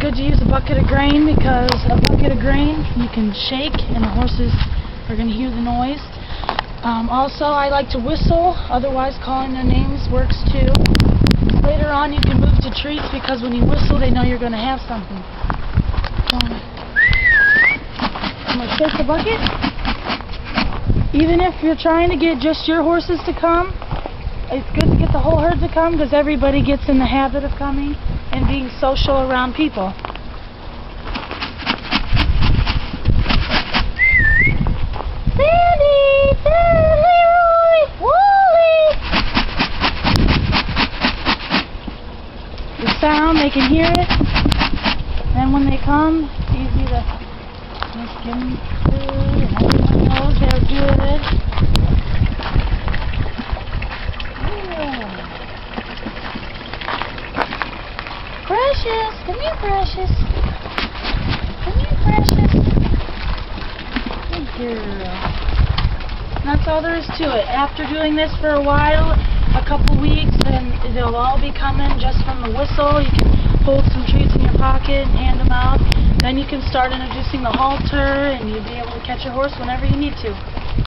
good to use a bucket of grain because a bucket of grain you can shake and the horses are going to hear the noise. Also, I like to whistle, otherwise calling their names works too. Later on you can move to treats because when you whistle they know you're going to have something. I'm going to shake the bucket. Even if you're trying to get just your horses to come, it's good to get the whole herd to come because everybody gets in the habit of coming and being social around people. Sandy! Leroy! Wally! The sound, they can hear it. And when they come, it's easy to just give them food and everyone knows they're good. Precious, come here, Precious. Come here, Precious. Good girl. That's all there is to it. After doing this for a while, a couple weeks, and they'll all be coming just from the whistle. You can hold some treats in your pocket and hand them out. Then you can start introducing the halter, and you'll be able to catch your horse whenever you need to.